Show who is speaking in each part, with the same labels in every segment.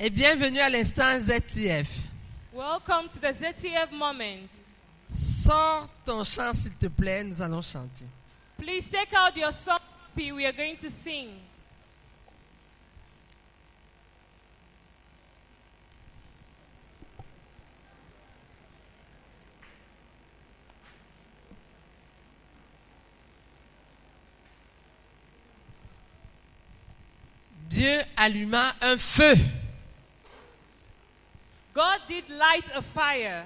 Speaker 1: Et bienvenue à l'instant ZTF.
Speaker 2: Welcome to the ZTF moment.
Speaker 1: Sors ton chant s'il te plaît, nous allons chanter.
Speaker 2: Please take out your song. We are going to sing.
Speaker 1: Dieu alluma un feu.
Speaker 2: God did light a fire.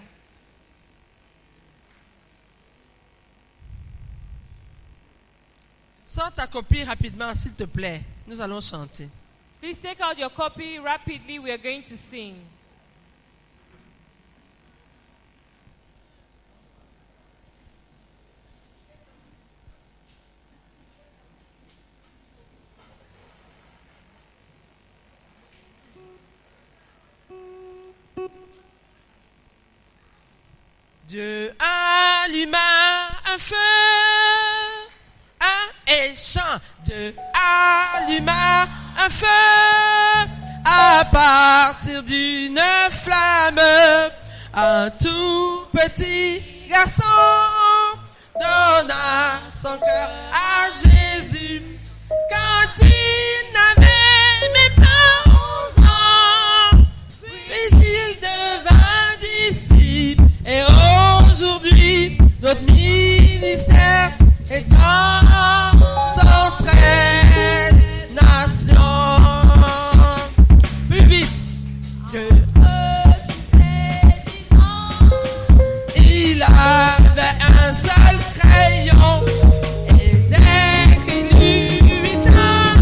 Speaker 1: Sors ta copie rapidement, s'il te plaît. Nous allons chanter.
Speaker 2: Please take out your copy rapidly. We are going to sing.
Speaker 1: Dieu alluma un feu. Et chant. Dieu alluma un feu à partir d'une flamme. Un tout petit garçon donna son cœur à Jésus quand il n'avait même pas 11 ans. Puis il devint disciple et aujourd'hui notre ministère est dans 113 nations. Plus vite. Dieu il avait un seul crayon et dès qu'il eut 8 ans,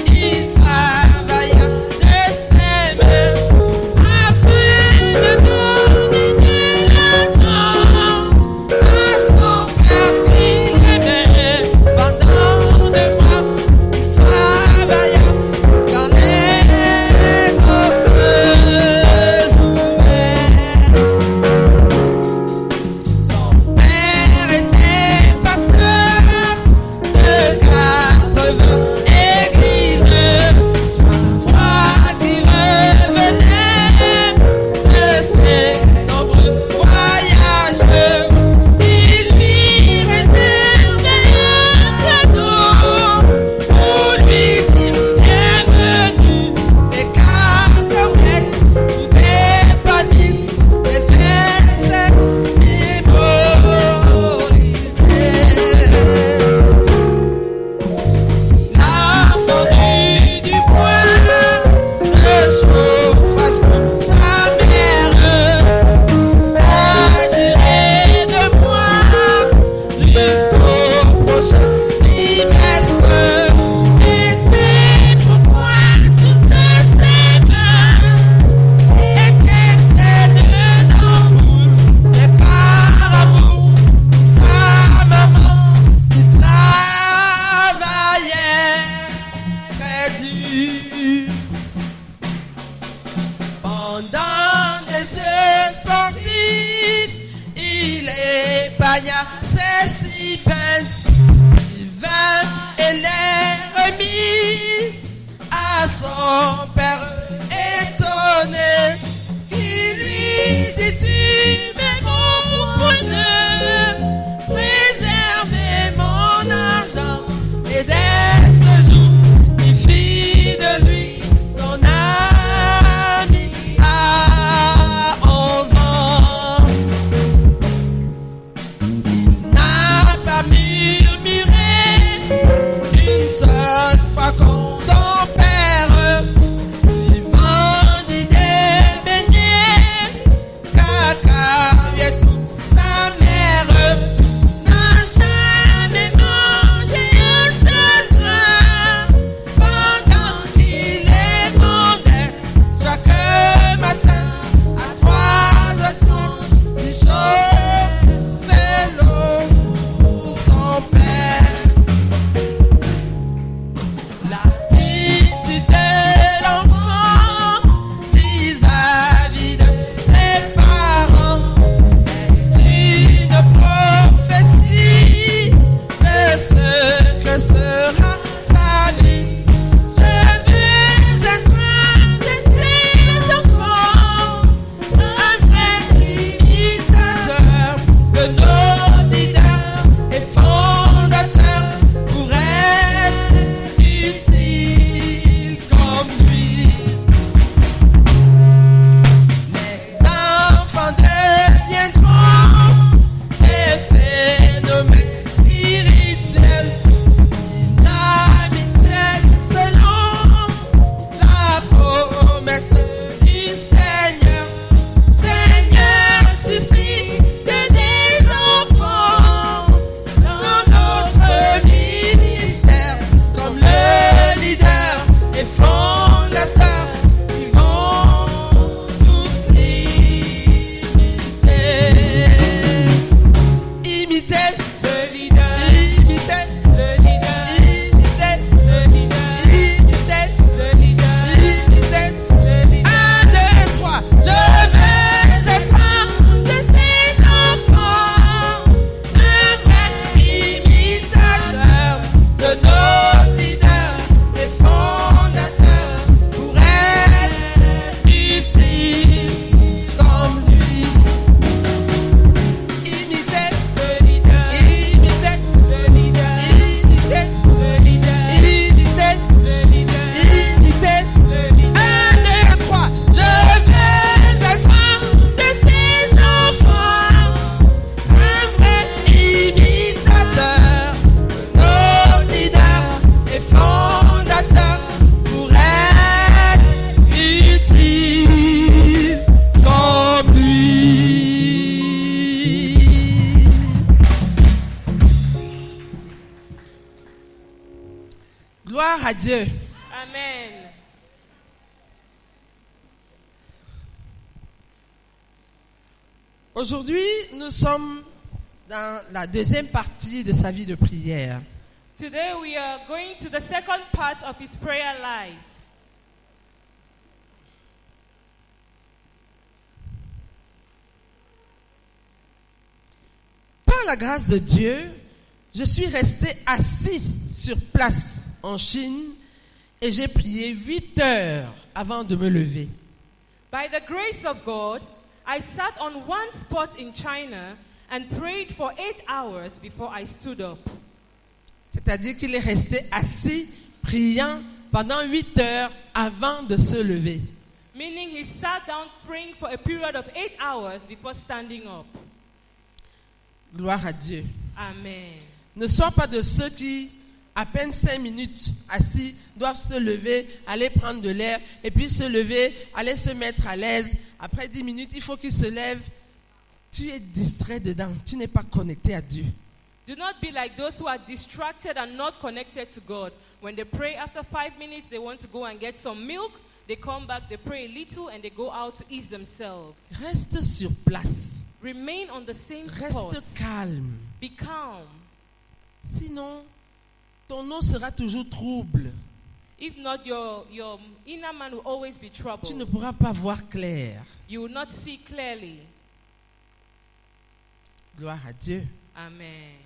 Speaker 1: il travailla de ses mains afin de donner de l'argent à son père qu'il aimait. Pendant 2 mois, il travailla quand les aubes jouaient. Son père était pasteur de 80 églises. Chaque fois qu'il revenait de ses nombreux voyages, il lui réservait un cadeau pour lui dire bienvenue. Des cacahuètes ou des panisses, des versets mémorisés. Il a vendu du bois de chauffage pour sa mère. La durée de mois jusqu'au prochain trimestre. Et c'est pourquoi toutes ses mains étaient pleines d'amour. Mais par amour pour sa maman qui travaillait très dur. Pendant des jeux sportifs, il épagna ses 6 pence. Il vint et les remit à son père étonné, qui lui dit: tu m'aimes pour de préserver mon argent. Et dès ce jour, il fit de lui son ami à 11 ans. Il n'a pas murmuré une seule fois contre son père. Gloire à Dieu.
Speaker 2: Amen.
Speaker 1: Aujourd'hui, nous sommes dans la deuxième partie de sa vie de prière.
Speaker 2: Today we are going to the second part of his prayer life.
Speaker 1: Par la grâce de Dieu, je suis resté assis sur place en Chine et j'ai prié 8 heures avant de me lever.
Speaker 2: By the grace of God, I sat on one spot in China and prayed for 8 hours before I stood up.
Speaker 1: C'est-à-dire qu'il est resté assis, priant pendant 8 heures avant de se lever.
Speaker 2: Meaning he sat down praying for a period of 8 hours before standing up.
Speaker 1: Gloire à Dieu.
Speaker 2: Amen.
Speaker 1: Ne sois pas de ceux qui, à peine 5 minutes assis, doivent se lever, aller prendre de l'air, et puis se lever, aller se mettre à l'aise. Après 10 minutes, il faut qu'ils se lèvent. Tu es distrait dedans, tu n'es pas connecté à Dieu.
Speaker 2: Do not be like those who are distracted and not connected to God. When they pray after 5 minutes, they want to go and get some milk. They come back, they pray a little, and they go out to ease themselves.
Speaker 1: Reste sur place.
Speaker 2: Remain on the same
Speaker 1: Reste
Speaker 2: spot.
Speaker 1: calme.
Speaker 2: Be calm.
Speaker 1: Sinon, ton eau sera toujours trouble.
Speaker 2: If not, your inner man will always be
Speaker 1: Tu
Speaker 2: troubled.
Speaker 1: ne pourras pas voir clair.
Speaker 2: You will not see clearly.
Speaker 1: Gloire à Dieu.
Speaker 2: Amen.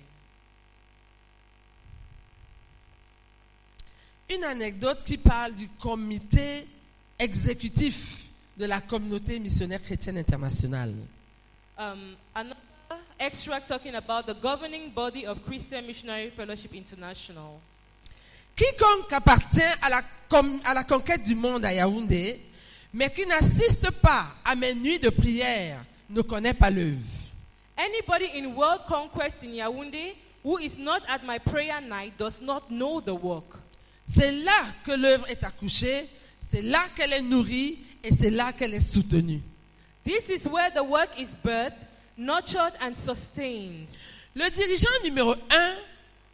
Speaker 1: Une anecdote qui parle du comité exécutif de la communauté missionnaire chrétienne internationale.
Speaker 2: Another extract talking about the governing body of Christian Missionary Fellowship International.
Speaker 1: Quiconque appartient à la conquête du monde à Yaoundé, mais qui n'assiste pas à mes nuits de prière, ne connaît pas l'œuvre.
Speaker 2: Anybody in world conquest in Yaoundé who is not at my prayer night does not know the work.
Speaker 1: C'est là que l'œuvre est accouchée, c'est là qu'elle est nourrie et c'est là qu'elle est soutenue.
Speaker 2: This is where the work is birthed, nurtured and sustained.
Speaker 1: Le dirigeant numéro 1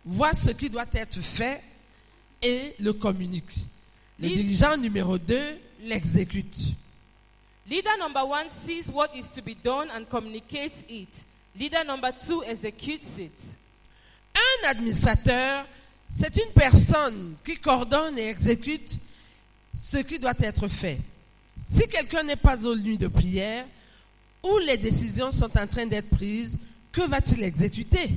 Speaker 1: voit ce qui doit être fait et le communique. Le dirigeant numéro 2 l'exécute.
Speaker 2: Leader number 1 sees what is to be done and communicates it. Leader number 2 executes it.
Speaker 1: Un administrateur, c'est une personne qui coordonne et exécute ce qui doit être fait. Si quelqu'un n'est pas aux nuits de prière, où les décisions sont en train d'être prises, que va-t-il exécuter?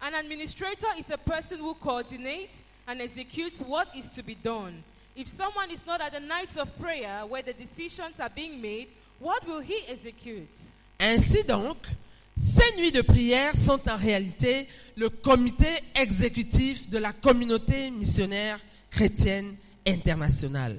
Speaker 2: An administrator is a person who coordinates and executes what is to be done. If someone is not at the nights of prayer where the decisions are being made, what will he execute?
Speaker 1: Ainsi donc, ces nuits de prière sont en réalité le comité exécutif de la communauté missionnaire chrétienne internationale.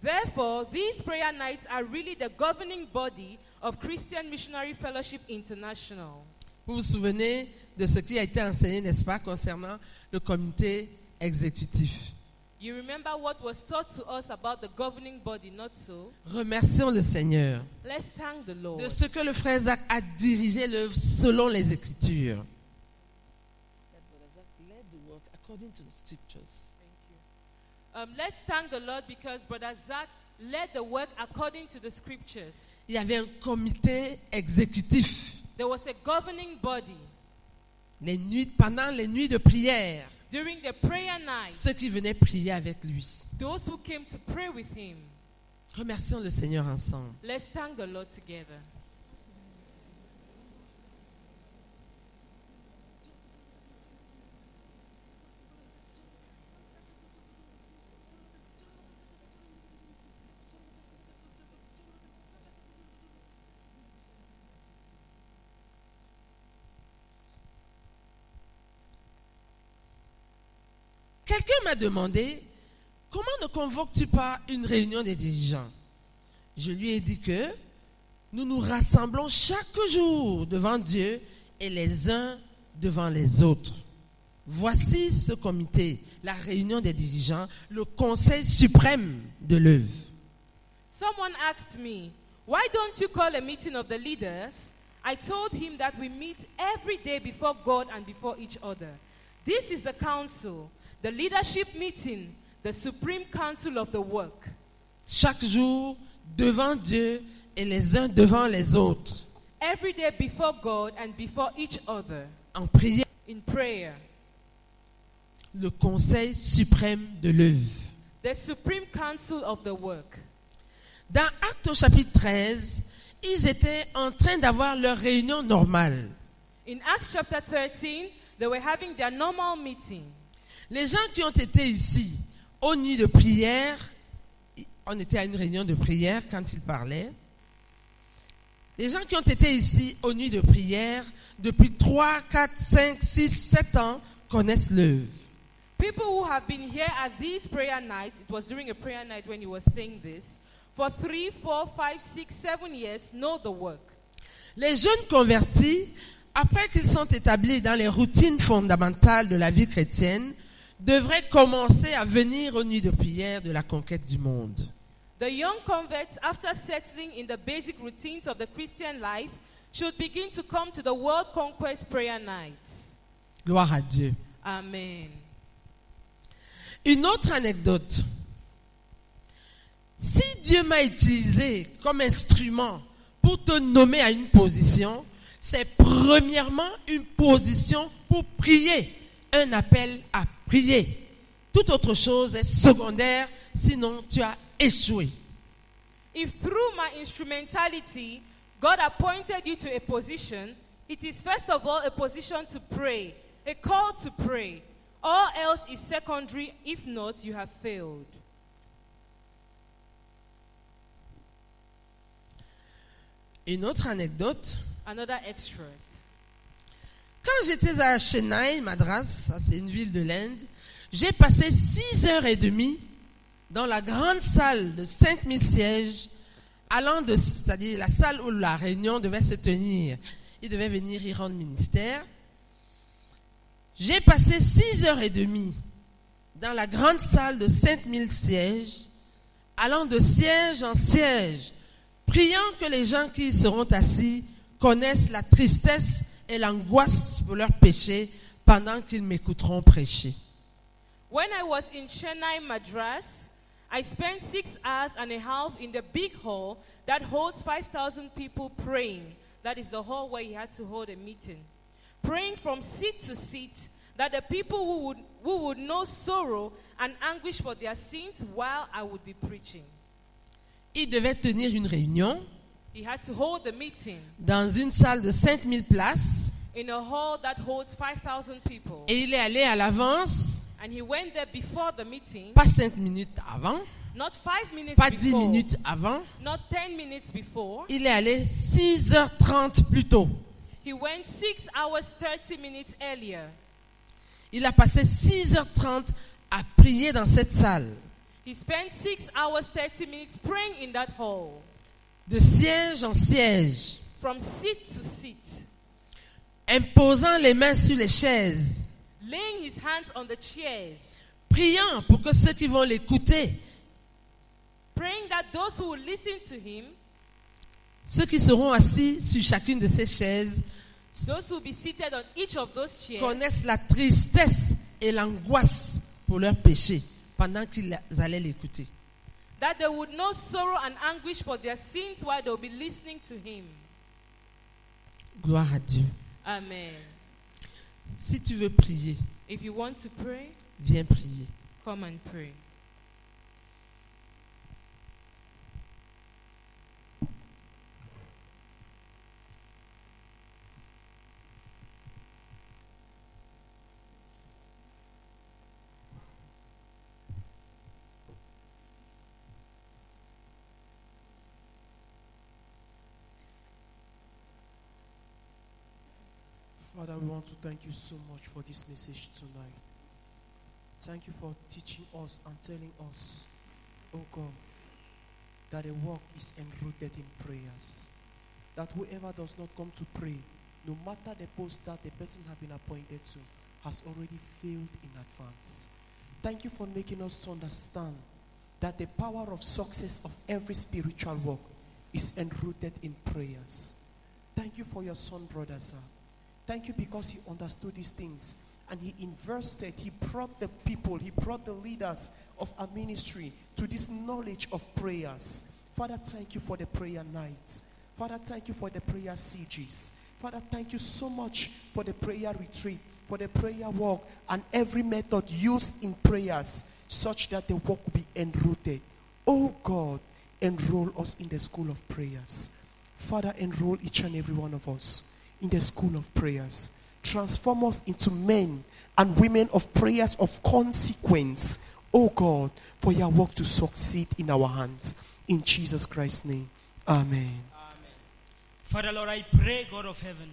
Speaker 2: Therefore, these prayer nights are really the governing body of Christian Missionary Fellowship International.
Speaker 1: Vous vous souvenez de ce qui a été enseigné, n'est-ce pas, concernant le comité exécutif?
Speaker 2: You remember what was taught to us about the governing body, not so?
Speaker 1: Remercions le Seigneur
Speaker 2: Let's thank the Lord.
Speaker 1: de ce que le frère Zach a dirigé l'œuvre selon les Écritures.
Speaker 2: Let's thank the Lord because Brother Zach led the work according to the scriptures.
Speaker 1: Il y avait un comité exécutif.
Speaker 2: There was a governing body.
Speaker 1: Pendant les nuits de prière,
Speaker 2: During the prayer night,
Speaker 1: ceux qui venaient prier avec lui.
Speaker 2: those who came to pray with him.
Speaker 1: Remercions le Seigneur ensemble.
Speaker 2: Let's thank the Lord together.
Speaker 1: Quelqu'un m'a demandé, comment ne convoques-tu pas une réunion des dirigeants? Je lui ai dit que nous nous rassemblons chaque jour devant Dieu et les uns devant les autres. Voici ce comité, la réunion des dirigeants, le conseil suprême de l'œuvre.
Speaker 2: Someone asked me, why don't you call a meeting of the leaders? I told him that we meet every day before God and before each other. This is the council, the leadership meeting, the supreme counsel of the work.
Speaker 1: Chaque jour, devant Dieu et les uns devant les autres,
Speaker 2: Every day before God and before each other,
Speaker 1: en prière,
Speaker 2: in prayer.
Speaker 1: le conseil suprême de l'œuvre.
Speaker 2: The supreme counsel of the work.
Speaker 1: Dans Actes au chapitre 13, ils étaient en train d'avoir leur réunion normale.
Speaker 2: In Acts chapter 13, they were having their normal meeting.
Speaker 1: Les gens qui ont été ici aux nuits de prière, on était à une réunion de prière quand ils parlaient. Les gens qui ont été ici aux nuits de prière depuis 3, 4, 5, 6, 7 ans connaissent l'œuvre.
Speaker 2: People who have been here at these prayer nights, it was during a prayer night when he was saying this, for 3, 4, 5, 6, 7 years know the work.
Speaker 1: Les jeunes convertis, après qu'ils sont établis dans les routines fondamentales de la vie chrétienne, devraient commencer à venir aux nuits de prière de la conquête du monde.
Speaker 2: The young converts, after settling in the basic routines of the Christian life, should begin to come to the World Conquest prayer nights.
Speaker 1: Gloire à Dieu.
Speaker 2: Amen.
Speaker 1: Une autre anecdote. Si Dieu m'a utilisé comme instrument pour te nommer à une position, c'est premièrement une position pour prier, un appel à prier. Toute autre chose est secondaire, sinon tu as échoué.
Speaker 2: If through my instrumentality, God appointed you to a position, it is first of all a position to pray, a call to pray. All else is secondary. If not, you have failed.
Speaker 1: Une autre anecdote.
Speaker 2: Another extract.
Speaker 1: Quand j'étais à Chennai, Madras, ça c'est une ville de l'Inde, j'ai passé 6h30 dans la grande salle de 5000 sièges, c'est-à-dire la salle où la réunion devait se tenir. Ils devaient venir y rendre ministère. J'ai passé 6h30 dans la grande salle de 5000 sièges, allant de siège en siège, priant que les gens qui y seront assis connaissent la tristesse et l'angoisse pour leurs péchés pendant qu'ils m'écouteront prêcher.
Speaker 2: When I was in Chennai, Madras, I spent 6 hours and a half in the big hall that holds 5,000 people praying. That is the hall where he had to hold a meeting. Praying from seat to seat, that the people who would know sorrow and anguish for their sins while I would be preaching.
Speaker 1: Il devait tenir une réunion
Speaker 2: He had to hold the meeting
Speaker 1: dans une salle de 5000 places
Speaker 2: in a hall that holds 5,000 people.
Speaker 1: et il est allé à l'avance,
Speaker 2: And he went there before the meeting,
Speaker 1: pas 5 minutes avant,
Speaker 2: not 5 minutes
Speaker 1: pas 10
Speaker 2: before,
Speaker 1: minutes avant,
Speaker 2: not 10 minutes before.
Speaker 1: il est allé 6h30 plus tôt.
Speaker 2: He went 6 hours 30 minutes earlier.
Speaker 1: Il a passé 6h30 à prier dans cette salle,
Speaker 2: He spent 6 hours 30 minutes praying in that hall,
Speaker 1: de siège en siège,
Speaker 2: from seat to seat,
Speaker 1: imposant les mains sur les chaises,
Speaker 2: laying his hands on the chairs,
Speaker 1: priant pour que ceux qui vont l'écouter,
Speaker 2: praying that those who will listen to him,
Speaker 1: ceux qui seront assis sur chacune de ces chaises,
Speaker 2: those who will be seated on each of those chairs,
Speaker 1: connaissent la tristesse et l'angoisse pour leurs péchés pendant qu'ils allaient l'écouter.
Speaker 2: that they would know sorrow and anguish for their sins while they will be listening to him.
Speaker 1: Gloire à Dieu.
Speaker 2: Amen.
Speaker 1: Si tu veux prier,
Speaker 2: If you want to pray,
Speaker 1: viens prier.
Speaker 2: come and pray.
Speaker 3: Father, we want to thank you so much for this message tonight. Thank you for teaching us and telling us, oh God, that the work is enrooted in prayers. That whoever does not come to pray, no matter the post that the person has been appointed to, has already failed in advance. Thank you for making us to understand that the power of success of every spiritual work is enrooted in prayers. Thank you for your son, brother, sir. Thank you because he understood these things and he invested, he brought the people, he brought the leaders of our ministry to this knowledge of prayers. Father, thank you for the prayer nights. Father, thank you for the prayer CGs. Father, thank you so much for the prayer retreat, for the prayer walk, and every method used in prayers such that the work will be enrooted. Oh God, enroll us in the school of prayers. Father, enroll each and every one of us in the school of prayers. Transform us into men and women of prayers of consequence. Oh God, for your work to succeed in our hands. In Jesus Christ's name. Amen.
Speaker 4: Amen. Father, Lord, I pray, God of heaven.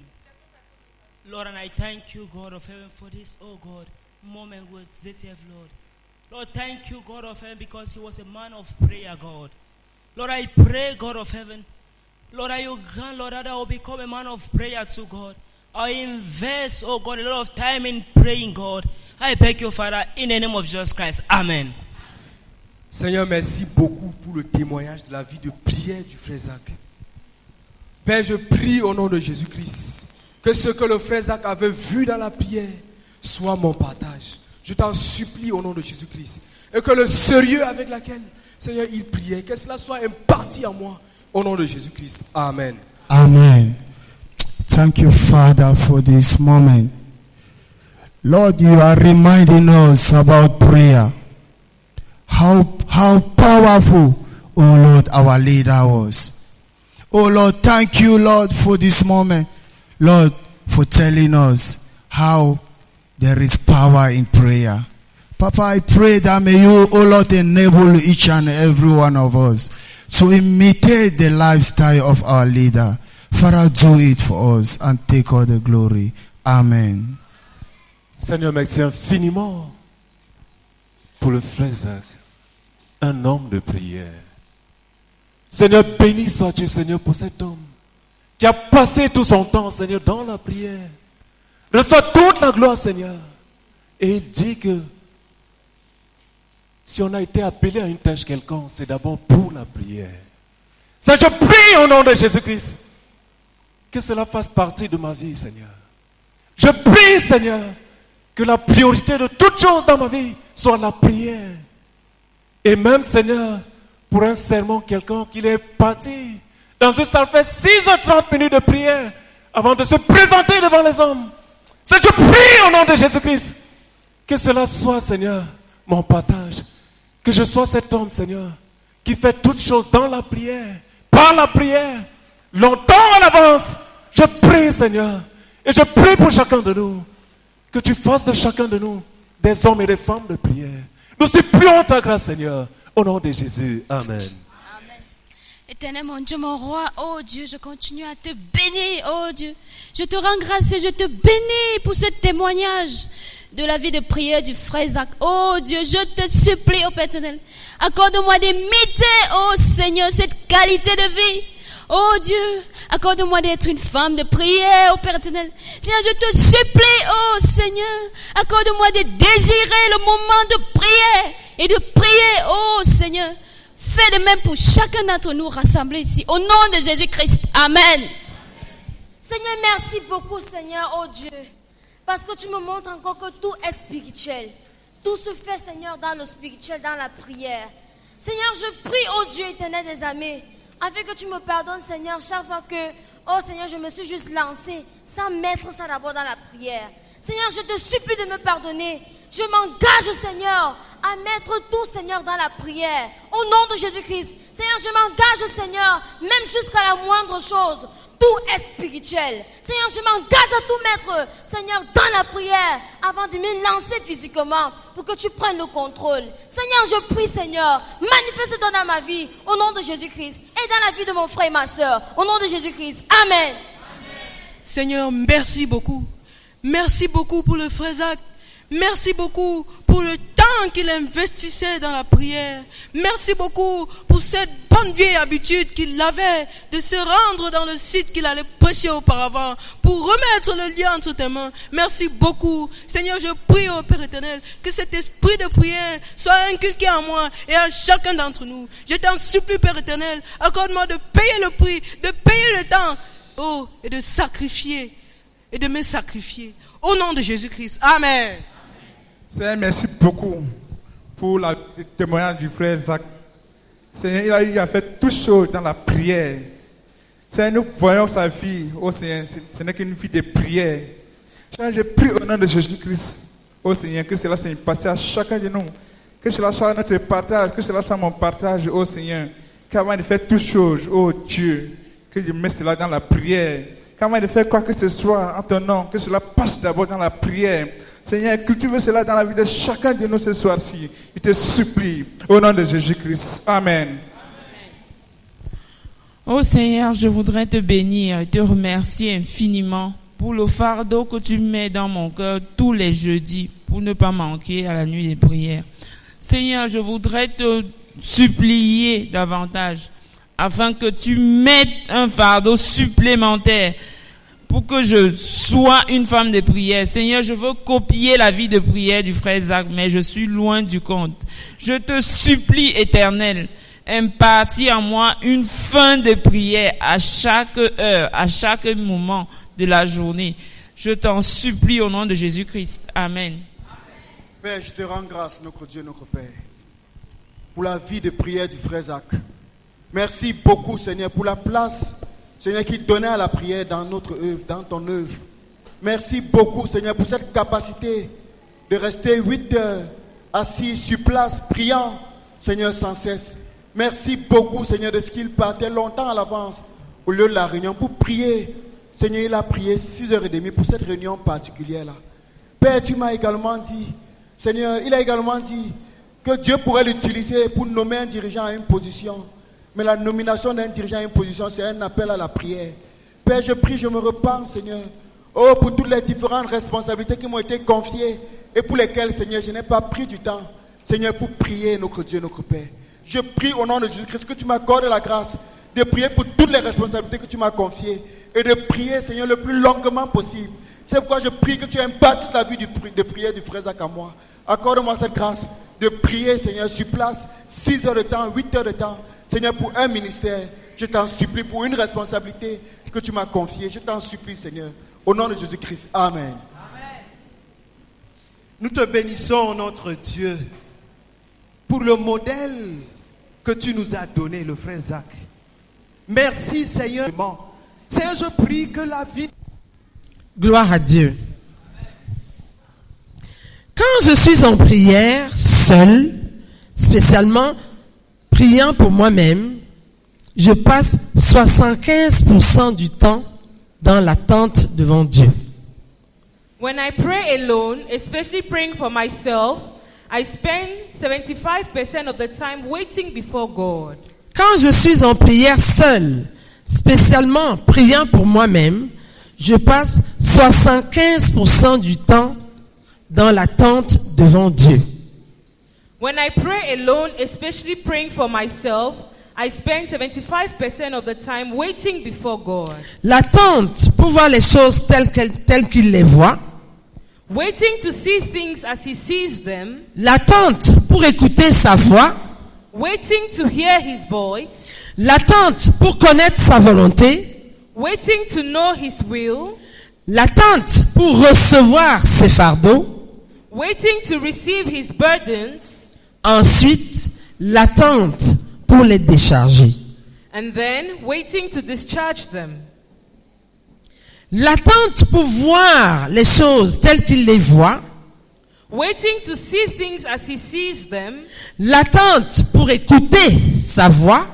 Speaker 4: Lord, and I thank you, God of heaven, for this, oh God, moment with ZTF, Lord. Lord, thank you, God of heaven, because he was a man of prayer, God. Lord, I pray, God of heaven. Lord, I grant, Lord, that I will become a man of prayer to God. I invest, oh God, a lot of time in praying, God. I beg you, Father, in the name of Jesus Christ. Amen.
Speaker 5: Seigneur, merci beaucoup pour le témoignage de la vie de prière du frère Zach. Père, je prie au nom de Jésus-Christ que ce que le frère Zach avait vu dans la prière soit mon partage. Je t'en supplie au nom de Jésus-Christ. Et que le sérieux avec lequel, Seigneur, il priait, que cela soit imparti à moi au nom de Jésus-Christ. Amen.
Speaker 6: Amen. Thank you, Father, for this moment. Lord, you are reminding us about prayer. How powerful, oh Lord, our leader was. Oh Lord, thank you, Lord, for this moment. Lord, for telling us how there is power in prayer. Papa, I pray that may you, oh Lord, enable each and every one of us to imitate the lifestyle of our leader. Father, do it for us and take all the glory. Amen.
Speaker 7: Seigneur, merci infiniment pour le frère Zach, un homme de prière. Seigneur, béni sois-tu, Seigneur, pour cet homme qui a passé tout son temps, Seigneur, dans la prière. Reçois toute la gloire, Seigneur. Et il dit que si on a été appelé à une tâche quelconque, c'est d'abord pour la prière. Seigneur, je prie au nom de Jésus-Christ que cela fasse partie de ma vie, Seigneur. Je prie, Seigneur, que la priorité de toute chose dans ma vie soit la prière. Et même, Seigneur, pour un sermon quelconque, il est parti dans une salle, fait 6h30 de prière avant de se présenter devant les hommes. Seigneur, je prie au nom de Jésus-Christ que cela soit, Seigneur, mon partage. Que je sois cet homme, Seigneur, qui fait toutes choses dans la prière, par la prière, longtemps à l'avance. Je prie, Seigneur, et je prie pour chacun de nous, que tu fasses de chacun de nous des hommes et des femmes de prière. Nous supplions ta grâce, Seigneur, au nom de Jésus. Amen.
Speaker 8: Amen. Éternel, mon Dieu, mon roi, oh Dieu, je continue à te bénir, oh Dieu. Je te rends grâce et je te bénis pour ce témoignage de la vie de prière du frère Zach. Oh Dieu, je te supplie, oh Père éternel, accorde-moi d'imiter, oh Seigneur, cette qualité de vie. Oh Dieu, accorde-moi d'être une femme de prière, oh Père éternel. Seigneur, je te supplie, oh Seigneur, accorde-moi de désirer le moment de prière et de prier, oh Seigneur. Fais de même pour chacun d'entre nous rassemblés ici, au nom de Jésus-Christ. Amen.
Speaker 9: Seigneur, merci beaucoup, Seigneur, oh Dieu, parce que tu me montres encore que tout est spirituel. Tout se fait, Seigneur, dans le spirituel, dans la prière. Seigneur, je prie, oh Dieu éternel des armées, afin que tu me pardonnes, Seigneur, chaque fois que, oh Seigneur, je me suis juste lancée sans mettre ça d'abord dans la prière. Seigneur, je te supplie de me pardonner. Je m'engage, Seigneur, à mettre tout, Seigneur, dans la prière. Au nom de Jésus-Christ. Seigneur, je m'engage, Seigneur, même jusqu'à la moindre chose. Tout est spirituel. Seigneur, je m'engage à tout mettre, Seigneur, dans la prière avant de me lancer physiquement pour que tu prennes le contrôle. Seigneur, je prie, Seigneur, manifeste-toi dans ma vie au nom de Jésus-Christ et dans la vie de mon frère et ma soeur au nom de Jésus-Christ. Amen.
Speaker 10: Seigneur, merci beaucoup. Merci beaucoup pour le frère Zach. Merci beaucoup pour le temps qu'il investissait dans la prière. Merci beaucoup pour cette bonne vieille habitude qu'il avait de se rendre dans le site qu'il allait prêcher auparavant pour remettre le lien entre tes mains. Merci beaucoup. Seigneur, je prie au Père éternel que cet esprit de prière soit inculqué en moi et à chacun d'entre nous. Je t'en supplie, Père éternel, accorde-moi de payer le prix, de payer le temps, oh, et de sacrifier et de me sacrifier. Au nom de Jésus-Christ. Amen.
Speaker 11: Seigneur, merci beaucoup pour le témoignage du frère Zach. Seigneur, il a fait toutes choses dans la prière. Seigneur, nous voyons sa vie. Oh Seigneur, ce n'est qu'une vie de prière. Seigneur, je prie au nom de Jésus-Christ. Oh Seigneur, que cela soit passé à chacun de nous. Que cela soit notre partage, que cela soit mon partage, oh Seigneur. Qu'avant de faire toutes choses, oh Dieu, que je mette cela dans la prière. Qu'avant de faire quoi que ce soit en ton nom, que cela passe d'abord dans la prière. Seigneur, cultive cela dans la vie de chacun de nous ce soir-ci. Je te supplie, au nom de Jésus-Christ. Amen.
Speaker 12: Oh Seigneur, je voudrais te bénir et te remercier infiniment pour le fardeau que tu mets dans mon cœur tous les jeudis pour ne pas manquer à la nuit des prières. Seigneur, je voudrais te supplier davantage afin que tu mettes un fardeau supplémentaire pour que je sois une femme de prière. Seigneur, je veux copier la vie de prière du frère Zach, mais je suis loin du compte. Je te supplie, Éternel, impartis en moi une fin de prière à chaque heure, à chaque moment de la journée. Je t'en supplie au nom de Jésus-Christ. Amen.
Speaker 13: Père, je te rends grâce, notre Dieu, notre Père, pour la vie de prière du frère Zach. Merci beaucoup, Seigneur, pour la place, Seigneur, qui donnait à la prière dans notre œuvre, dans ton œuvre. Merci beaucoup, Seigneur, pour cette capacité de rester 8 heures assis sur place, priant, Seigneur, sans cesse. Merci beaucoup, Seigneur, de ce qu'il partait longtemps à l'avance au lieu de la réunion pour prier. Seigneur, il a prié 6h30 pour cette réunion particulière-là. Père, tu m'as également dit, Seigneur, il a également dit que Dieu pourrait l'utiliser pour nommer un dirigeant à une position. Mais la nomination d'un dirigeant à une position, c'est un appel à la prière. Père, je prie, je me repens, Seigneur. Oh, pour toutes les différentes responsabilités qui m'ont été confiées et pour lesquelles, Seigneur, je n'ai pas pris du temps, Seigneur, pour prier notre Dieu, notre Père. Je prie au nom de Jésus-Christ que tu m'accordes la grâce de prier pour toutes les responsabilités que tu m'as confiées et de prier, Seigneur, le plus longuement possible. C'est pourquoi je prie que tu impartisses la vie de prière du frère Zach à moi. Accorde-moi cette grâce de prier, Seigneur, sur place, 6 heures de temps, 8 heures de temps, Seigneur, pour un ministère. Je t'en supplie pour une responsabilité que tu m'as confiée. Je t'en supplie, Seigneur, au nom de Jésus-Christ. Amen. Amen.
Speaker 14: Nous te bénissons, notre Dieu, pour le modèle que tu nous as donné, le frère Zach. Merci, Seigneur. Seigneur, je prie que la vie...
Speaker 1: Gloire à Dieu. Quand je suis en prière, seul, spécialement priant pour moi-même, je passe 75% du temps dans l'attente devant Dieu.
Speaker 2: When I pray alone, especially praying for myself, I spend 75% of the time waiting before God.
Speaker 1: Quand je suis en prière seul, spécialement priant pour moi-même, je passe 75% du temps dans l'attente devant Dieu.
Speaker 2: When I pray alone, especially praying for myself, I spend 75% of the time waiting before God.
Speaker 1: L'attente pour voir les choses telles qu'il les voit.
Speaker 2: Waiting to see things as he sees them.
Speaker 1: L'attente pour écouter sa voix.
Speaker 2: Waiting to hear his voice.
Speaker 1: L'attente pour connaître sa volonté.
Speaker 2: Waiting to know his will.
Speaker 1: L'attente pour recevoir ses fardeaux.
Speaker 2: Waiting to receive his burdens.
Speaker 1: Ensuite, l'attente pour les décharger.
Speaker 2: And then waiting to discharge them.
Speaker 1: L'attente pour voir les choses telles qu'il les voit.
Speaker 2: Waiting to see things as he sees them.
Speaker 1: L'attente pour écouter sa voix.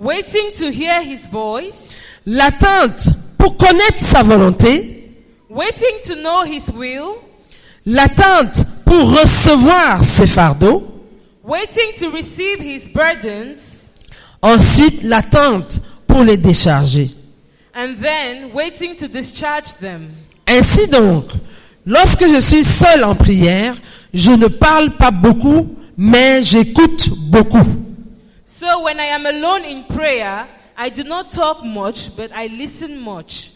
Speaker 2: Waiting to hear his voice.
Speaker 1: L'attente pour connaître sa volonté.
Speaker 2: Waiting to know his will.
Speaker 1: L'attente pour recevoir ses fardeaux.
Speaker 2: Waiting to receive his burdens.
Speaker 1: Ensuite, l'attente pour les décharger.
Speaker 2: And then waiting to discharge them.
Speaker 1: Ainsi donc, lorsque je suis seul en prière, je ne parle pas beaucoup, mais j'écoute beaucoup.
Speaker 2: So when I am alone in prayer, I do not talk much, but I listen much.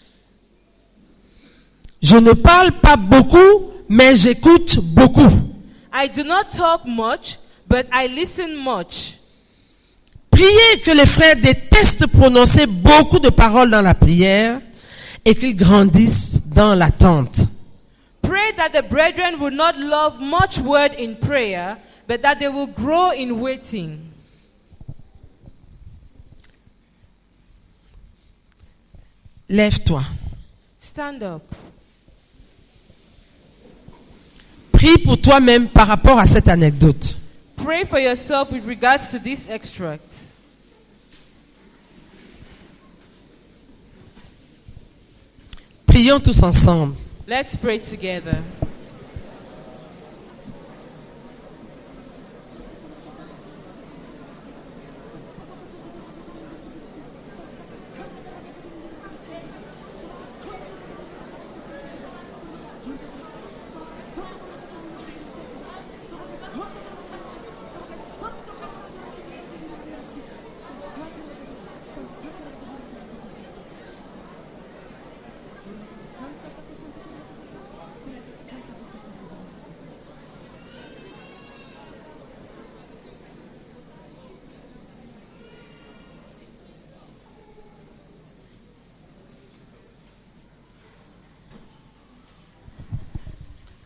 Speaker 1: Je ne parle pas beaucoup, mais j'écoute beaucoup.
Speaker 2: I do not talk much, but I listen much.
Speaker 1: Priez que les frères détestent prononcer beaucoup de paroles dans la prière et qu'ils grandissent dans l'attente.
Speaker 2: Pray pray that the brethren will not love much word in prayer, but that they will grow in waiting.
Speaker 1: Lève-toi.
Speaker 2: Stand up.
Speaker 1: Prie pour toi-même par rapport à cette anecdote.
Speaker 2: Pray for yourself with regards to this extract.
Speaker 1: Prions tous ensemble.
Speaker 2: Let's pray together.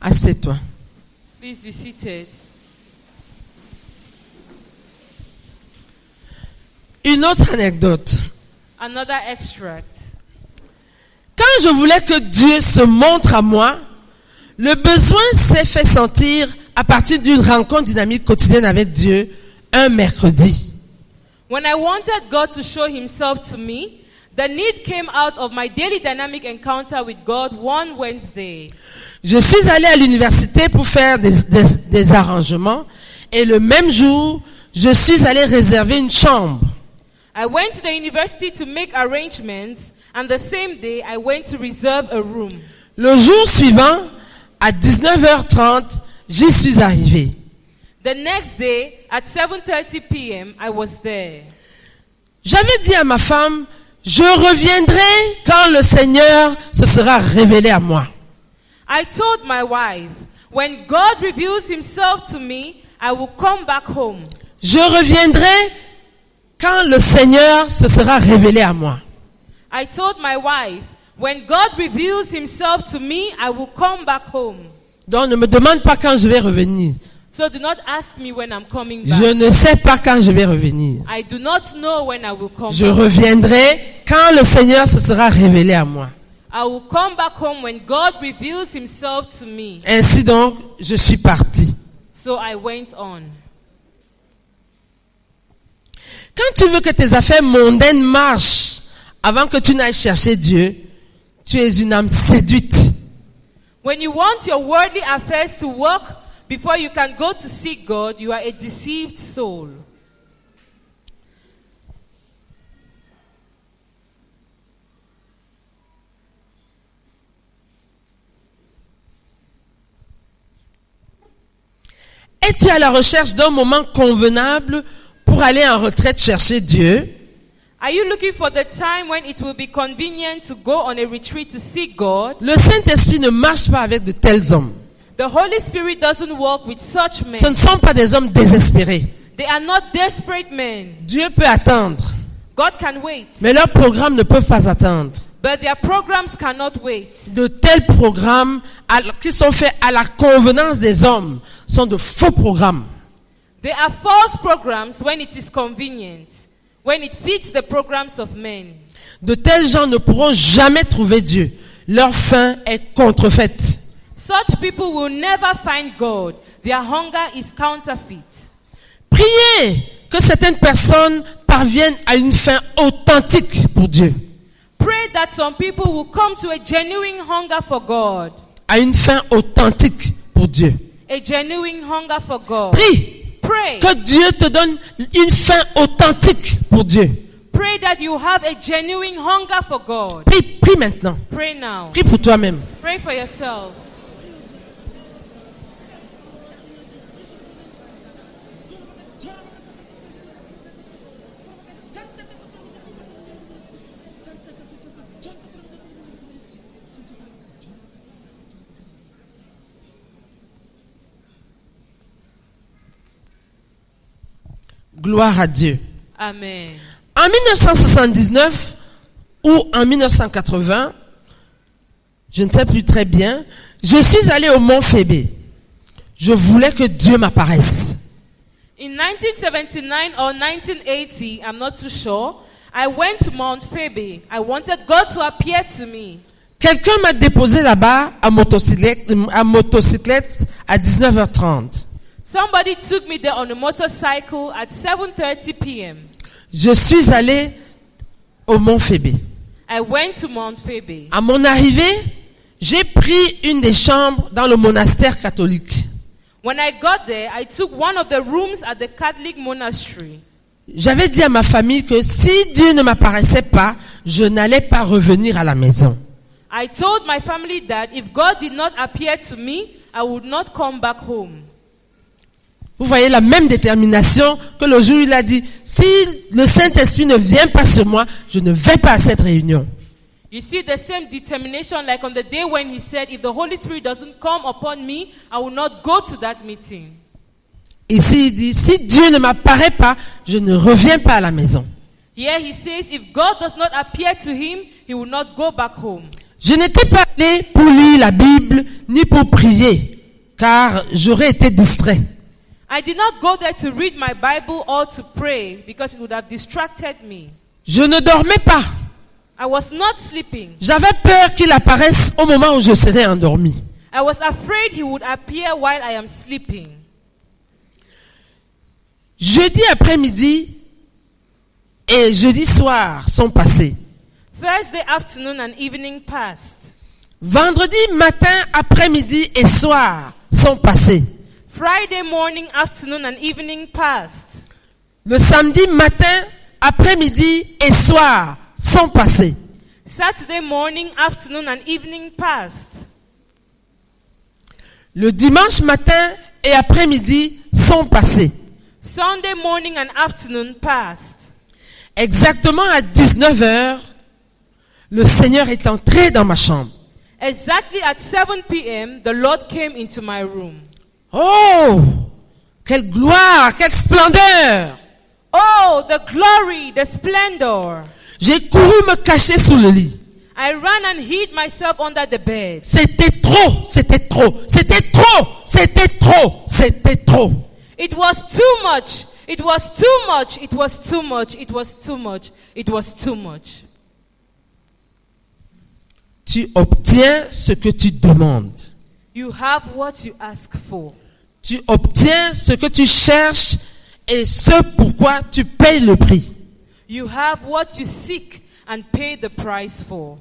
Speaker 1: Assieds-toi.
Speaker 2: Please be seated.
Speaker 1: Une autre anecdote.
Speaker 2: Another extract.
Speaker 1: Quand je voulais que Dieu se montre à moi, le besoin s'est fait sentir à partir d'une rencontre dynamique quotidienne avec Dieu un mercredi.
Speaker 2: When I wanted God to show himself to me, the need came out of my daily dynamic encounter with God one Wednesday.
Speaker 1: Je suis allé à l'université pour faire des arrangements et le même jour, je suis allé réserver une chambre.
Speaker 2: I went to the university to make arrangements, and the same day I went to reserve a room.
Speaker 1: Le jour suivant, à 19h30, j'y suis arrivé.
Speaker 2: The next day, at 7:30 p.m., I was there.
Speaker 1: J'avais dit à ma femme, je reviendrai quand le Seigneur se sera révélé à moi.
Speaker 2: I told my wife, when God reveals himself to me, I will come back home.
Speaker 1: Je reviendrai quand le Seigneur se sera révélé à moi.
Speaker 2: I told my wife, when God reveals himself to me, I will come back home.
Speaker 1: Donc ne me demande pas quand je vais revenir.
Speaker 2: So do not ask me when I'm coming back.
Speaker 1: Je ne sais pas quand je vais revenir.
Speaker 2: I do not know when I will come
Speaker 1: Je
Speaker 2: back.
Speaker 1: reviendrai quand le Seigneur se sera révélé à moi.
Speaker 2: I will come back home when God reveals himself to me.
Speaker 1: Ainsi donc, je suis parti.
Speaker 2: So I went on.
Speaker 1: Quand tu veux que tes affaires mondaines marchent avant que tu n'ailles chercher Dieu, tu es une âme séduite.
Speaker 2: When you want your worldly affairs to work before you can go to seek God, you are a deceived soul.
Speaker 1: Es-tu à la recherche d'un moment convenable pour aller en retraite chercher Dieu?
Speaker 2: Are you looking for the time when it will be convenient to go on a retreat to seek God?
Speaker 1: Le Saint-Esprit ne marche pas avec de tels hommes.
Speaker 2: The Holy Spirit doesn't work with such men.
Speaker 1: Ce ne sont pas des hommes désespérés.
Speaker 2: They are not desperate men.
Speaker 1: Dieu peut attendre,
Speaker 2: God can wait.
Speaker 1: mais leurs programmes ne peuvent pas attendre.
Speaker 2: But their programs cannot wait.
Speaker 1: De tels programmes qui sont faits à la convenance des hommes sont de faux programmes.
Speaker 2: They are false programs when it is convenient, when it fits the programs of men.
Speaker 1: De tels gens ne pourront jamais trouver Dieu. Leur fin est contrefaite.
Speaker 2: Such people will never find God. Their hunger is counterfeit.
Speaker 1: Priez que certaines personnes parviennent à une fin authentique pour Dieu.
Speaker 2: Pray that some people will come to a genuine hunger for God.
Speaker 1: À une fin authentique pour Dieu.
Speaker 2: A genuine hunger for God.
Speaker 1: Prie.
Speaker 2: Pray.
Speaker 1: Que Dieu te donne une fin authentique pour Dieu.
Speaker 2: Pray that you have a genuine hunger for God.
Speaker 1: Prie maintenant.
Speaker 2: Pray now.
Speaker 1: Prie pour toi-même.
Speaker 2: Pray for yourself.
Speaker 1: Gloire à Dieu.
Speaker 2: Amen.
Speaker 1: En 1979 ou en 1980, je ne sais plus très bien, Je suis allé au mont Phébé. Je voulais que Dieu m'apparaisse.
Speaker 2: In 1979 or 1980, I'm not too sure, I went to Mount Phoebe. I wanted God to appear to me.
Speaker 1: Quelqu'un m'a déposé là-bas à motocyclette à 19h30.
Speaker 2: Somebody took me there on a motorcycle at 7:30 p.m.
Speaker 1: Je suis allé au mont Phébé.
Speaker 2: I went to Mount Phoebe.
Speaker 1: À mon arrivée, j'ai pris une des chambres dans le monastère catholique.
Speaker 2: When I got there, I took one of the rooms at the Catholic monastery.
Speaker 1: J'avais dit à ma famille que si Dieu ne m'apparaissait pas, je n'allais pas revenir à la maison.
Speaker 2: I told my family that if God did not appear to me, I would not come back home.
Speaker 1: Vous voyez la même détermination que le jour où il a dit, si le Saint-Esprit ne vient pas sur moi, je ne vais pas à cette réunion.
Speaker 2: You see the same determination like on the day when he said, if the Holy Spirit doesn't come upon me, I will not go to that meeting.
Speaker 1: Ici, il dit, si Dieu ne m'apparaît pas, je ne reviens pas à la maison.
Speaker 2: Here he says, if God does not appear to him, he will not go back home.
Speaker 1: Je n'étais pas allé pour lire la Bible, ni pour prier, car j'aurais été distrait.
Speaker 2: I did not go there to read my Bible or to pray because it would have distracted me.
Speaker 1: Je ne dormais pas.
Speaker 2: I was not sleeping.
Speaker 1: J'avais peur qu'il apparaisse au moment où je serais endormi.
Speaker 2: I was afraid he would appear while I am sleeping.
Speaker 1: Jeudi après-midi et jeudi soir sont passés.
Speaker 2: Thursday afternoon and evening passed.
Speaker 1: Vendredi matin, après-midi et soir sont passés.
Speaker 2: Friday morning, afternoon and evening passed.
Speaker 1: Le samedi matin, après-midi et soir sont passés.
Speaker 2: Saturday morning, afternoon and evening passed.
Speaker 1: Le dimanche matin et après-midi sont passés.
Speaker 2: Sunday morning and afternoon passed.
Speaker 1: Exactement à 19h, le Seigneur est entré dans ma chambre.
Speaker 2: Exactly at 7 p.m., the Lord came into my room.
Speaker 1: Oh, quelle gloire, quelle splendeur!
Speaker 2: Oh, the glory, the splendor.
Speaker 1: J'ai couru me cacher sous le lit.
Speaker 2: I ran and hid myself under the bed.
Speaker 1: C'était trop, c'était trop, c'était trop, c'était trop, c'était trop.
Speaker 2: It was too much. It was too much. It was too much. It was too much. It was too much.
Speaker 1: Tu obtiens ce que tu demandes.
Speaker 2: You have what you ask for.
Speaker 1: Tu obtiens ce que tu cherches et ce pourquoi tu payes le prix.
Speaker 2: You have what you seek and pay the price for.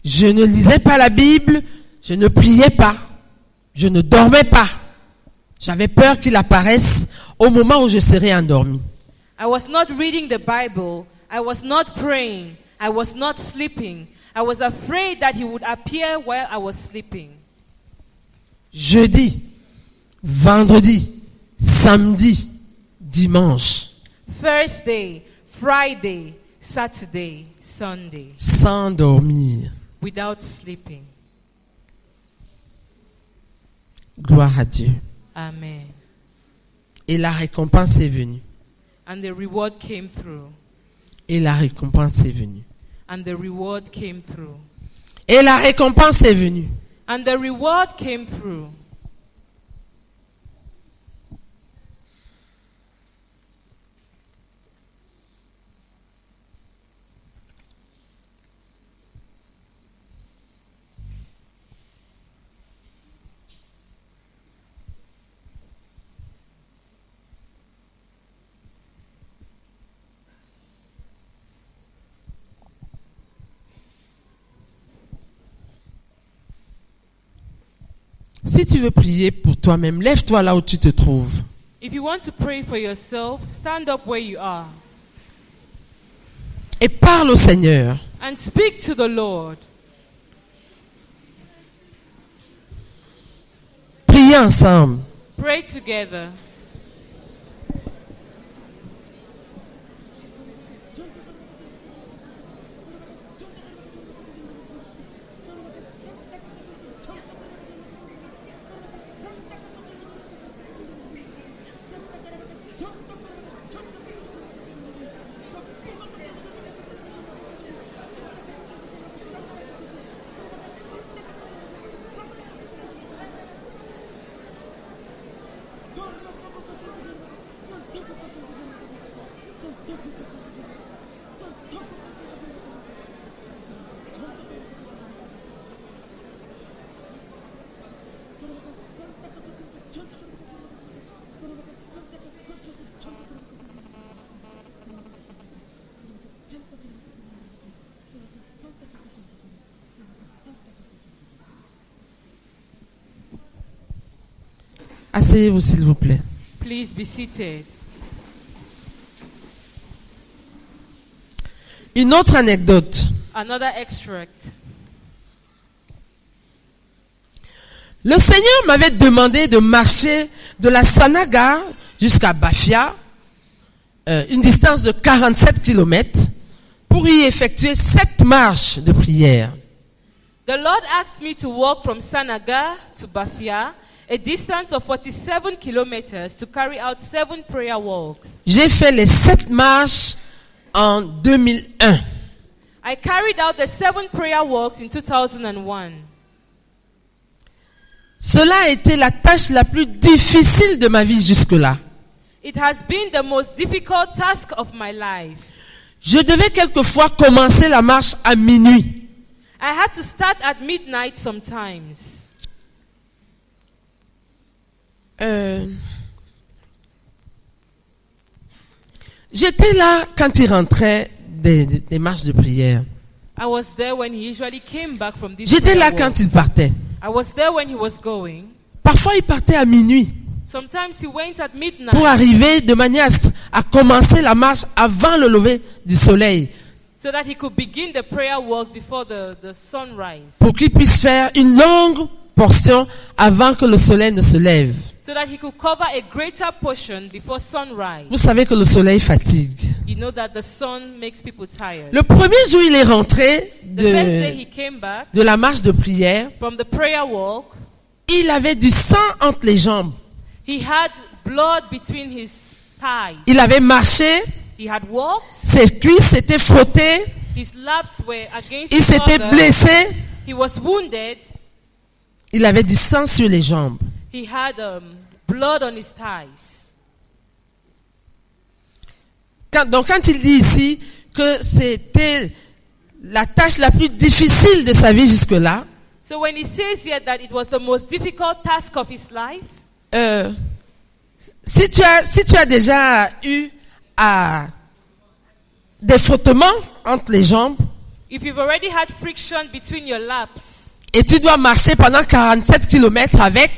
Speaker 1: Je ne lisais pas la Bible, je ne priais pas, je ne dormais pas. J'avais peur qu'il apparaisse au moment où je serais endormi.
Speaker 2: I was not reading the Bible. I was not praying. I was not sleeping. I was afraid that he would appear while I was sleeping.
Speaker 1: Jeudi, vendredi, samedi, dimanche.
Speaker 2: Thursday, Friday, Saturday, Sunday.
Speaker 1: Sans dormir.
Speaker 2: Without sleeping.
Speaker 1: Gloire à Dieu.
Speaker 2: Amen.
Speaker 1: Et la récompense est venue.
Speaker 2: And the reward came through.
Speaker 1: Et la récompense est venue.
Speaker 2: And the reward came through.
Speaker 1: Et la récompense est venue.
Speaker 2: And the reward came through.
Speaker 1: Si tu veux prier pour toi-même, lève-toi là où tu te trouves.
Speaker 2: If you want to pray for yourself, stand up where you are.
Speaker 1: Et parle au Seigneur.
Speaker 2: And speak to the Lord.
Speaker 1: Priez ensemble.
Speaker 2: Pray together.
Speaker 1: Asseyez-vous, s'il vous plaît.
Speaker 2: Please be seated.
Speaker 1: Une autre anecdote.
Speaker 2: Another extract.
Speaker 1: Le Seigneur m'avait demandé de marcher de la Sanaga jusqu'à Bafia, une distance de 47 km, pour y effectuer 7 marches de prière.
Speaker 2: The Lord asked me to walk from Sanaga to Bafia, a distance of 47 kilometers, to carry out 7 prayer walks.
Speaker 1: J'ai fait les 7 marches en 2001.
Speaker 2: I carried out the 7 prayer walks in 2001.
Speaker 1: Cela a été la tâche la plus difficile de ma vie jusque-là.
Speaker 2: It has been the most difficult task of my life.
Speaker 1: Je devais quelquefois commencer la marche à minuit.
Speaker 2: I had to start at midnight sometimes.
Speaker 1: J'étais là quand il rentrait des marches de prière.
Speaker 2: I was there when he usually came back from these
Speaker 1: J'étais
Speaker 2: prayer
Speaker 1: là
Speaker 2: walks.
Speaker 1: quand il partait.
Speaker 2: I was there when he was going.
Speaker 1: Parfois, il partait à minuit
Speaker 2: Sometimes he went at midnight
Speaker 1: pour arriver de manière à commencer la marche avant le lever du soleil,
Speaker 2: so that he could begin the prayer walk before the sunrise.
Speaker 1: pour qu'il puisse faire une longue portion avant que le soleil ne se lève.
Speaker 2: So that he could cover a greater portion before sunrise.
Speaker 1: Vous savez que le soleil fatigue.
Speaker 2: You know that the sun makes people tired.
Speaker 1: Le premier jour, il est rentré
Speaker 2: The first day he came back
Speaker 1: de la marche de prière.
Speaker 2: from the prayer walk,
Speaker 1: Il avait du sang entre les jambes.
Speaker 2: he had blood between his thighs.
Speaker 1: Il avait marché,
Speaker 2: He had walked,
Speaker 1: ses cuisses s'étaient frottées,
Speaker 2: his laps were against
Speaker 1: il
Speaker 2: each
Speaker 1: s'était
Speaker 2: other.
Speaker 1: blessé,
Speaker 2: He was wounded.
Speaker 1: il avait du sang sur les jambes.
Speaker 2: He had blood on his thighs.
Speaker 1: Donc quand il dit ici que c'était la tâche la plus difficile de sa vie jusque-là,
Speaker 2: So when he says here that it was the most difficult task of his life,
Speaker 1: si tu as déjà eu des frottements entre les jambes
Speaker 2: if you've already had friction between your laps
Speaker 1: et tu dois marcher pendant 47 km avec,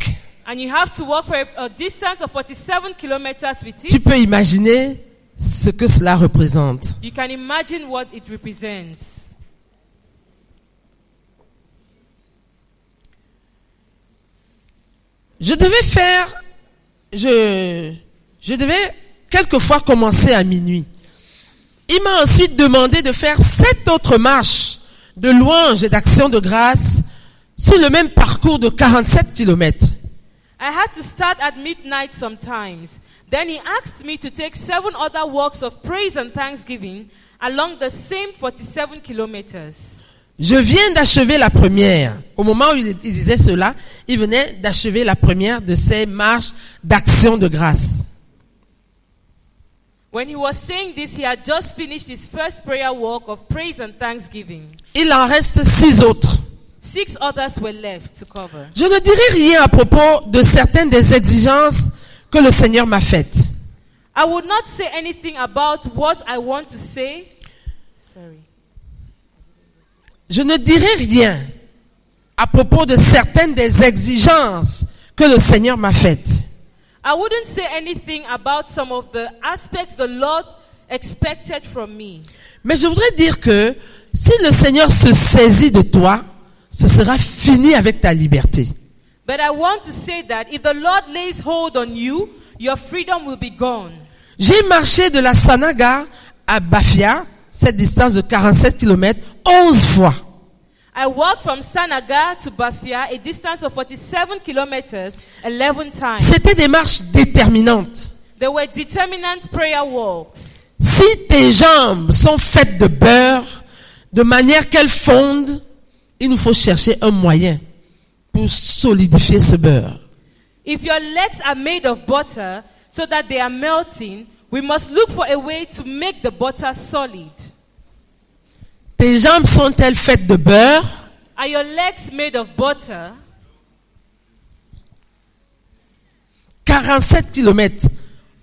Speaker 2: and you have to walk for a distance of 47 kilometers with
Speaker 1: tu
Speaker 2: it,
Speaker 1: peux imaginer ce que cela représente.
Speaker 2: you can imagine what it represents.
Speaker 1: Je devais quelquefois commencer à minuit. Il m'a ensuite demandé de faire 7 autres marches de louange et d'action de grâce sur le même parcours de 47 km.
Speaker 2: I had to start at midnight sometimes. Then he asked me to take 7 other walks of praise and thanksgiving along the same 47 kilometers.
Speaker 1: Je viens d'achever la première. Au moment où il disait cela, il venait d'achever la première de ces marches d'action de grâce.
Speaker 2: When he was saying this, he had just finished his first prayer walk of praise and thanksgiving.
Speaker 1: Il en reste 6 autres.
Speaker 2: 6 others were left to cover.
Speaker 1: Je ne dirai rien à propos de certaines des exigences que le Seigneur m'a faites.
Speaker 2: I would not say anything about what I want to say. Sorry.
Speaker 1: Je ne dirai rien à propos de certaines des exigences que le Seigneur m'a faites.
Speaker 2: I wouldn't say anything about some of the aspects the Lord expected from me.
Speaker 1: Mais je voudrais dire que si le Seigneur se saisit de toi, ce sera fini avec ta liberté.
Speaker 2: But I want to say that if the Lord lays hold on you, your freedom will be gone.
Speaker 1: J'ai marché de la Sanaga à Bafia, cette distance de 47 km, 11 fois.
Speaker 2: I walked from Sanaga to Bafia, a distance of 47 kilometers, 11 times.
Speaker 1: C'était des marches déterminantes.
Speaker 2: They were determinant prayer walks.
Speaker 1: Si tes jambes sont faites de beurre, de manière qu'elles fondent, il nous faut chercher un moyen pour solidifier ce beurre.
Speaker 2: If your legs are made of butter so that they are melting, We must look for a way to make the butter solid.
Speaker 1: Tes jambes sont-elles faites de beurre?
Speaker 2: Are your legs made of butter?
Speaker 1: 47 kilomètres,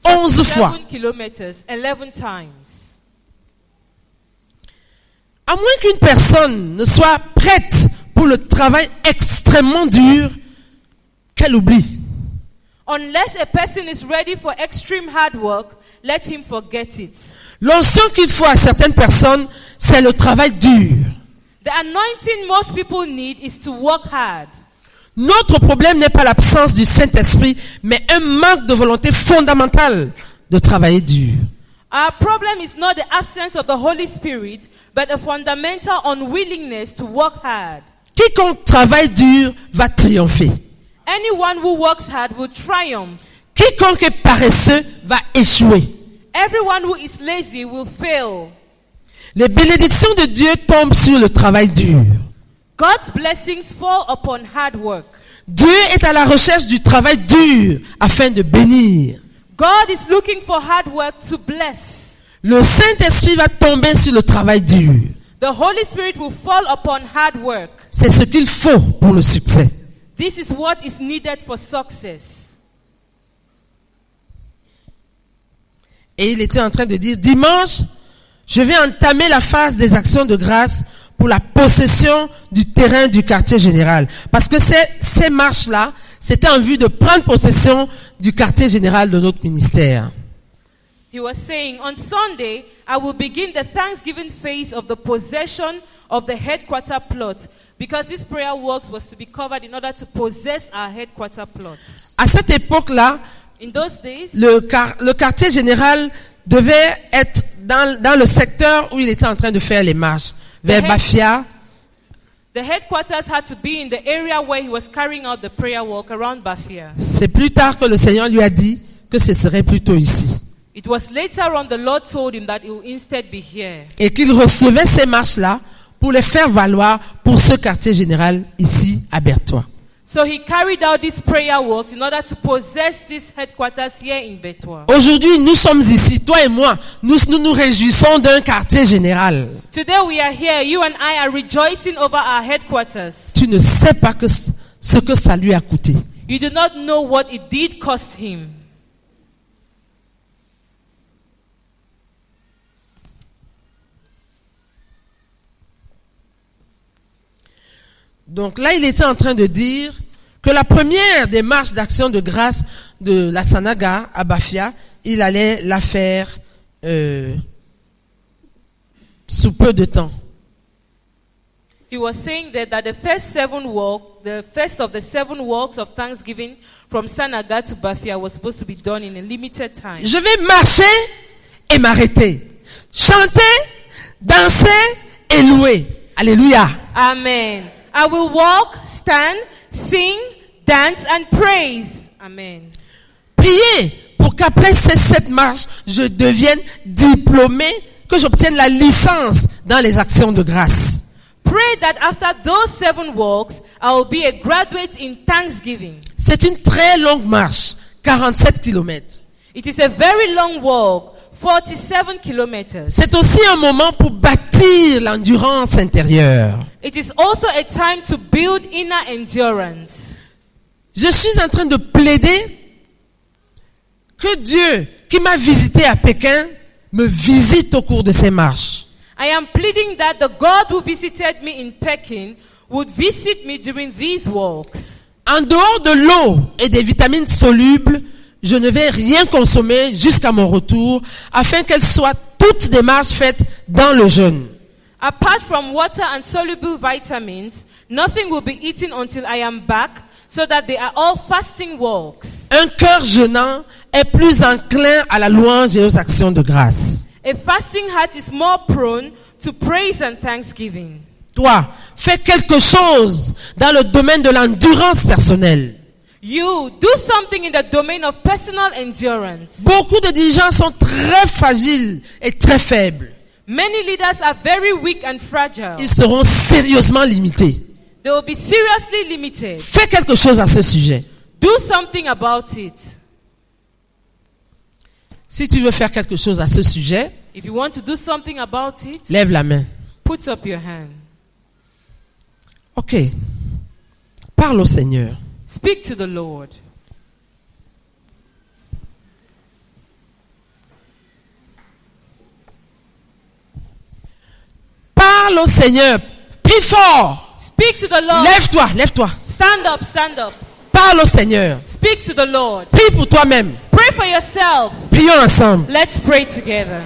Speaker 1: 11 fois.
Speaker 2: 7 kilometers, 11 times.
Speaker 1: À moins qu'une personne ne soit prête pour le travail extrêmement dur, qu'elle oublie.
Speaker 2: Unless a person is ready for extreme hard work, let him forget it.
Speaker 1: L'onction qu'il faut à certaines personnes, c'est le travail dur.
Speaker 2: The anointing most people need is to work hard.
Speaker 1: Notre problème n'est pas l'absence du Saint-Esprit, mais un manque de volonté fondamentale de travailler dur.
Speaker 2: Our problem is not the absence of the Holy Spirit, but a fundamental unwillingness to work hard.
Speaker 1: Quiconque travaille dur va triompher.
Speaker 2: Anyone who works hard will triumph.
Speaker 1: Quiconque est paresseux va échouer.
Speaker 2: Everyone who is lazy will fail.
Speaker 1: Les bénédictions de Dieu tombent sur le travail dur.
Speaker 2: God's blessings fall upon hard work.
Speaker 1: Dieu est à la recherche du travail dur afin de bénir.
Speaker 2: God is looking for hard work to bless.
Speaker 1: Le Saint-Esprit va tomber sur le travail dur.
Speaker 2: The Holy Spirit will fall upon hard work.
Speaker 1: C'est ce qu'il faut pour le succès.
Speaker 2: This is what is needed for success.
Speaker 1: Et il était en train de dire, dimanche, je vais entamer la phase des actions de grâce pour la possession du terrain du quartier général. Parce que ces marches-là, c'était en vue de prendre possession du quartier général de notre ministère.
Speaker 2: He was saying, on Sunday, I will begin the Thanksgiving phase of the possession of the headquarter plot, because this prayer works was to be covered in order to possess our headquarter plot.
Speaker 1: À cette époque-là,
Speaker 2: In those days,
Speaker 1: le quartier général devait être dans le secteur où il était en train de faire les marches, vers Bafia.
Speaker 2: The headquarters had to be in the area where he was carrying out the prayer walk around Bafia.
Speaker 1: C'est plus tard que le Seigneur lui a dit que ce serait plutôt ici.
Speaker 2: It was later on the Lord told him that it will instead be here.
Speaker 1: Et qu'il recevait ces marches-là pour les faire valoir pour ce quartier général ici à Bertois.
Speaker 2: So he carried out this prayer walk in order to possess this headquarters here in Bertois.
Speaker 1: Aujourd'hui, nous sommes ici, toi et moi, nous nous réjouissons d'un quartier général.
Speaker 2: Today we are here, you and I are rejoicing over our headquarters.
Speaker 1: Tu ne sais pas ce que ça lui a coûté.
Speaker 2: You do not know what it did cost him.
Speaker 1: Donc là, il était en train de dire que la première des marches d'action de grâce de la Sanaga à Bafia, il allait la faire sous peu de temps.
Speaker 2: He was saying that the first of the 7 walks of Thanksgiving from Sanaga to Bafia was supposed to be done in a limited time.
Speaker 1: Je vais marcher et m'arrêter. Chanter, danser et louer. Alléluia.
Speaker 2: Amen. I will walk, stand, sing, dance and praise. Amen.
Speaker 1: Priez pour qu'après ces 7 marches, je devienne diplômé, que j'obtienne la licence dans les actions de grâce.
Speaker 2: Pray that after those 7 walks, I will be a graduate in Thanksgiving.
Speaker 1: C'est une très longue marche, 47 kilomètres.
Speaker 2: It is a very long walk, 47 kilometers.
Speaker 1: C'est aussi un moment pour bâtir l'endurance intérieure.
Speaker 2: It is also a time to build inner endurance.
Speaker 1: Je suis en train de plaider que Dieu, qui m'a visité à Pékin, me visite au cours de ces marches.
Speaker 2: I am pleading that the God who visited me in Peking would visit me during these walks.
Speaker 1: En dehors de l'eau et des vitamines solubles, je ne vais rien consommer jusqu'à mon retour, afin qu'elles soient toutes des marches faites dans le jeûne.
Speaker 2: Apart from water and soluble vitamins, nothing will be eaten until I am back, so that they are all fasting walks.
Speaker 1: Un cœur jeûnant est plus enclin à la louange et aux actions de grâce.
Speaker 2: A fasting heart is more prone to praise and thanksgiving.
Speaker 1: Toi, fais quelque chose dans le domaine de l'endurance personnelle.
Speaker 2: You do something in the domain of personal endurance.
Speaker 1: Beaucoup de dirigeants sont très fragiles et très faibles.
Speaker 2: Many leaders are very weak and fragile.
Speaker 1: Ils seront sérieusement limités.
Speaker 2: They will be seriously limited.
Speaker 1: Fais quelque chose à ce sujet.
Speaker 2: Do something about it.
Speaker 1: Si tu veux faire quelque chose à ce sujet,
Speaker 2: If you want to do something about it,
Speaker 1: lève la main.
Speaker 2: put up your hand.
Speaker 1: Ok. Parle au Seigneur.
Speaker 2: Speak to the Lord.
Speaker 1: Parle au Seigneur. Prie fort.
Speaker 2: Speak to the Lord.
Speaker 1: Lève-toi, lève-toi.
Speaker 2: Stand up, stand up.
Speaker 1: Parle au Seigneur.
Speaker 2: Speak to the Lord.
Speaker 1: Prie pour toi-même.
Speaker 2: Pray for yourself.
Speaker 1: Prions ensemble.
Speaker 2: Let's pray together.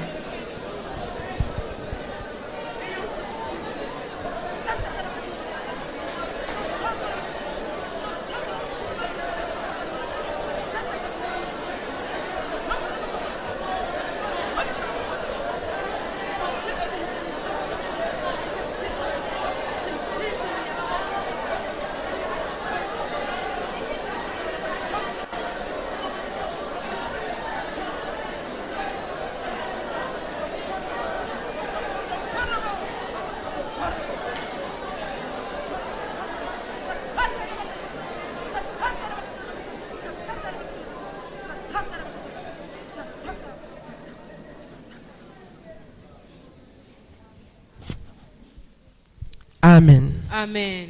Speaker 1: Amen.
Speaker 2: Amen.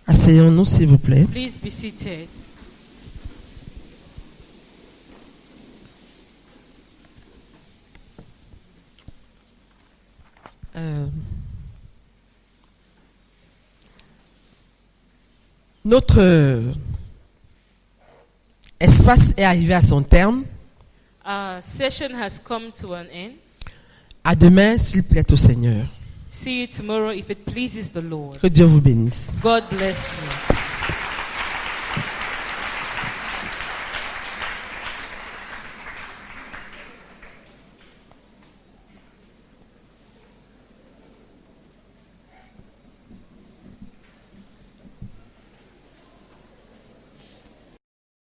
Speaker 1: Asseyons-nous, s'il vous plaît.
Speaker 2: Please be seated.
Speaker 1: Notre espace est arrivé à son terme.
Speaker 2: Our session has come to an end.
Speaker 1: À demain, s'il plaît au Seigneur.
Speaker 2: See you tomorrow if it pleases the Lord.
Speaker 1: Que Dieu vous bénisse.
Speaker 2: God bless you.